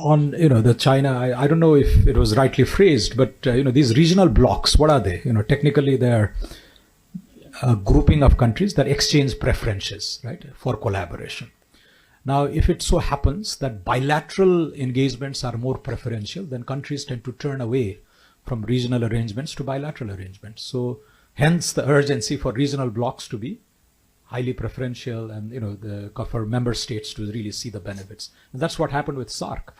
On the China, I don't know if it was rightly phrased, but these regional blocks, what are they? Technically they're a grouping of countries that exchange preferences, right, for collaboration. Now, if it so happens that bilateral engagements are more preferential, then countries tend to turn away from regional arrangements to bilateral arrangements. So hence the urgency for regional blocks to be highly preferential and for member states to really see the benefits. And that's what happened with SAARC.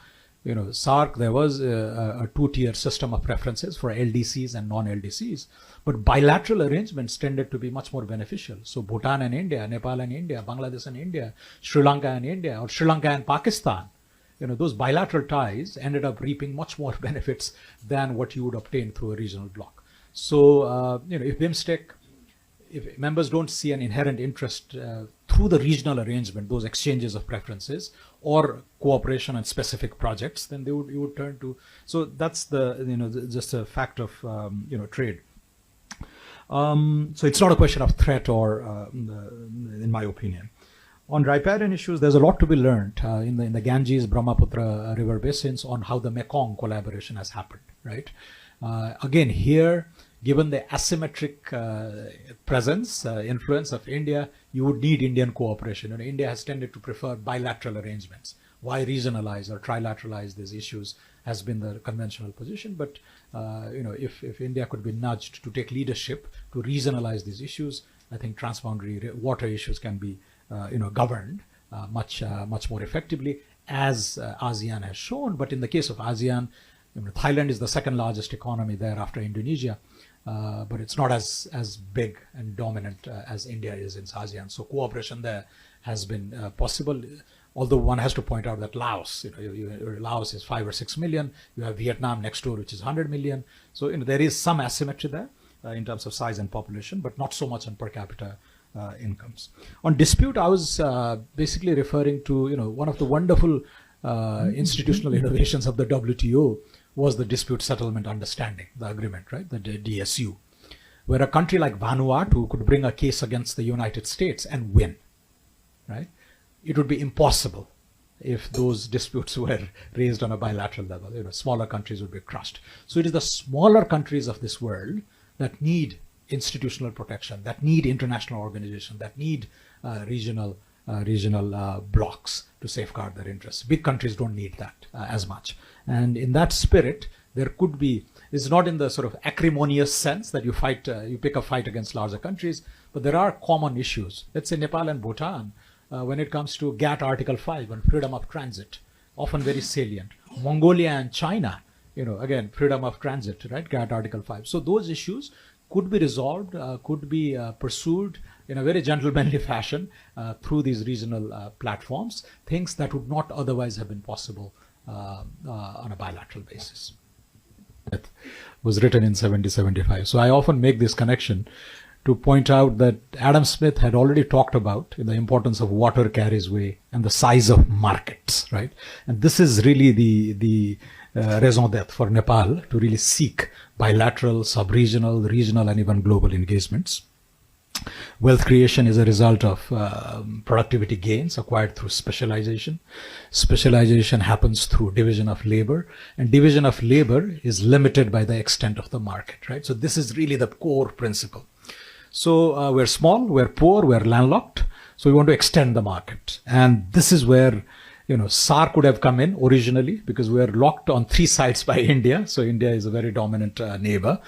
SAARC, there was a two-tier system of preferences for LDCs and non-LDCs, but bilateral arrangements tended to be much more beneficial. So Bhutan and India, Nepal and India, Bangladesh and India, Sri Lanka and India, or Sri Lanka and Pakistan, those bilateral ties ended up reaping much more benefits than what you would obtain through a regional bloc. So, if BIMSTEC, if members don't see an inherent interest through the regional arrangement, those exchanges of preferences or cooperation on specific projects, then you would turn to. So that's just a fact of trade. So it's not a question of threat or, in my opinion. On riparian issues, there's a lot to be learned in the Ganges, Brahmaputra river basins on how the Mekong collaboration has happened, right? Again, here, given the asymmetric presence, influence of India, you would need Indian cooperation. India has tended to prefer bilateral arrangements. Why regionalize or trilateralize these issues has been the conventional position. But if India could be nudged to take leadership to regionalize these issues, I think transboundary water issues can be governed much more effectively, as ASEAN has shown. But in the case of ASEAN, Thailand is the second largest economy there after Indonesia, but it's not as big and dominant as India is in ASEAN. So cooperation there has been possible. Although one has to point out that Laos, Laos is 5 or 6 million. You have Vietnam next door, which is 100 million. So there is some asymmetry there in terms of size and population, but not so much on per capita incomes. On dispute, I was basically referring to one of the wonderful institutional innovations of the WTO was the dispute settlement understanding, the agreement, right, the DSU, where a country like Vanuatu could bring a case against the United States and win, right? It would be impossible if those disputes were raised on a bilateral level. Smaller countries would be crushed. So it is the smaller countries of this world that need institutional protection, that need international organization, that need regional blocks to safeguard their interests. Big countries don't need that as much. And in that spirit, there could be, it's not in the sort of acrimonious sense that you pick a fight against larger countries, but there are common issues. Let's say Nepal and Bhutan, when it comes to GATT Article 5 on freedom of transit, often very salient. Mongolia and China, again, freedom of transit, right, GATT Article 5. So those issues could be resolved, could be pursued in a very gentlemanly fashion through these regional platforms, things that would not otherwise have been possible on a bilateral basis. It was written in 1775. So I often make this connection to point out that Adam Smith had already talked about the importance of water carries way and the size of markets, right? And this is really the raison d'etre for Nepal to really seek bilateral, sub-regional, regional, and even global engagements. Wealth creation is a result of productivity gains acquired through specialization. Specialization happens through division of labor, and division of labor is limited by the extent of the market, right? So this is really the core principle. So we're small, we're poor, we're landlocked, so we want to extend the market. And this is where SAARC would have come in originally, because we're locked on 3 sides by India. So India is a very dominant neighbor.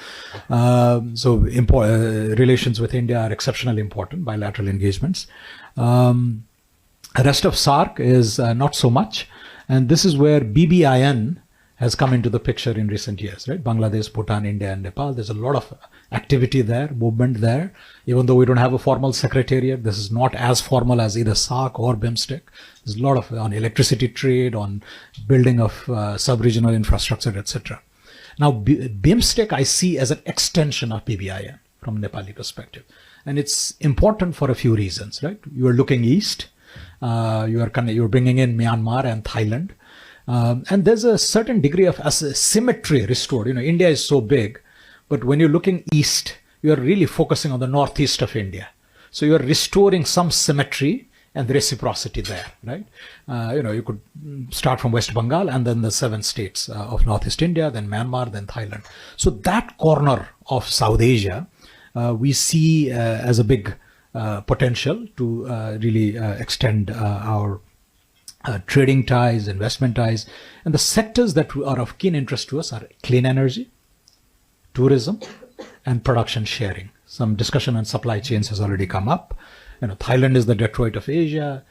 Relations with India are exceptionally important, bilateral engagements. The rest of SAARC is not so much. And this is where BBIN has come into the picture in recent years, right? Bangladesh, Bhutan, India, and Nepal. There's a lot of activity there, movement there. Even though we don't have a formal secretariat, this is not as formal as either SAARC or BIMSTEC. There's a lot of on electricity trade, on building of sub-regional infrastructure, etc. Now, BIMSTEC I see as an extension of BBIN from Nepali perspective. And it's important for a few reasons, right? You are looking east. You're bringing in Myanmar and Thailand. And there's a certain degree of symmetry restored. India is so big, but when you're looking east, you're really focusing on the northeast of India. So you're restoring some symmetry and the reciprocity there, right? You could start from West Bengal and then the 7 states of Northeast India, then Myanmar, then Thailand. So that corner of South Asia, we see as a big potential to really extend our trading ties, investment ties. And the sectors that are of keen interest to us are clean energy, tourism, and production sharing. Some discussion on supply chains has already come up. Thailand is the Detroit of Asia.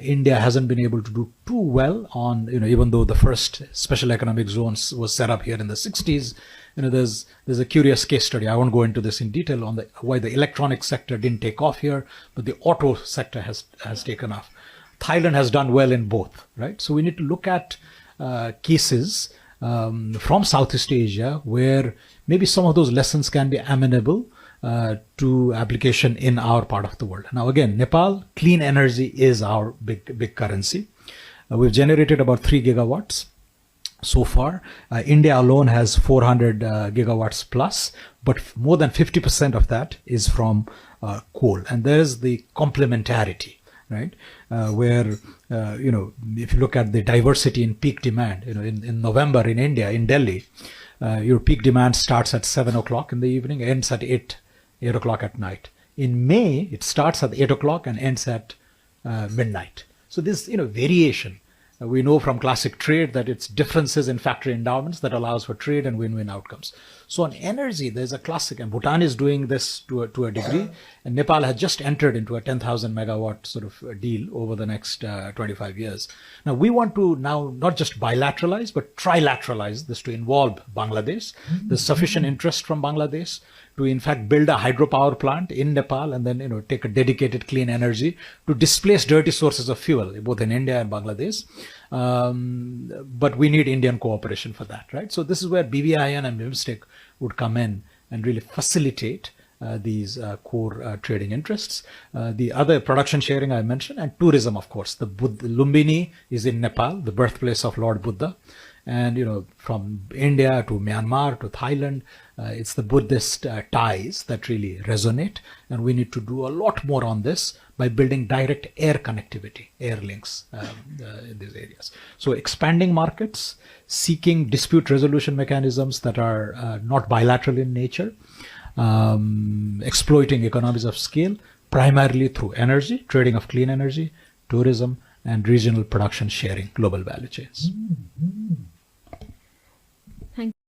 India hasn't been able to do too well on, even though the first special economic zones was set up here in the 60s. There's a curious case study. I won't go into this in detail on why the electronic sector didn't take off here, but the auto sector has taken off. Thailand has done well in both, right? So we need to look at cases from Southeast Asia where maybe some of those lessons can be amenable to application in our part of the world. Now again, Nepal, clean energy is our big currency. We've generated about 3 gigawatts so far. India alone has 400 gigawatts plus, but more than 50% of that is from coal. And there's the complementarity, right? Where, if you look at the diversity in peak demand, in November in India, in Delhi, your peak demand starts at 7 o'clock in the evening, ends at 8 o'clock at night. In May, it starts at 8 o'clock and ends at midnight. So this, variation. We know from classic trade that it's differences in factory endowments that allows for trade and win-win outcomes. So on energy, there's a classic, and Bhutan is doing this to a degree, and Nepal has just entered into a 10,000 megawatt sort of deal over the next 25 years. Now we want to not just bilateralize, but trilateralize this to involve Bangladesh. There's sufficient interest from Bangladesh to in fact build a hydropower plant in Nepal and then take a dedicated clean energy to displace dirty sources of fuel both in India and Bangladesh. But we need Indian cooperation for that, right? So this is where BVIN and BIMSTEC would come in and really facilitate these core trading interests. The other production sharing I mentioned, and tourism, of course. The Lumbini is in Nepal, the birthplace of Lord Buddha. And, from India to Myanmar to Thailand, it's the Buddhist ties that really resonate. And we need to do a lot more on this by building direct air connectivity, air links in these areas. So expanding markets, seeking dispute resolution mechanisms that are not bilateral in nature, exploiting economies of scale, primarily through energy, trading of clean energy, tourism, and regional production sharing, global value chains.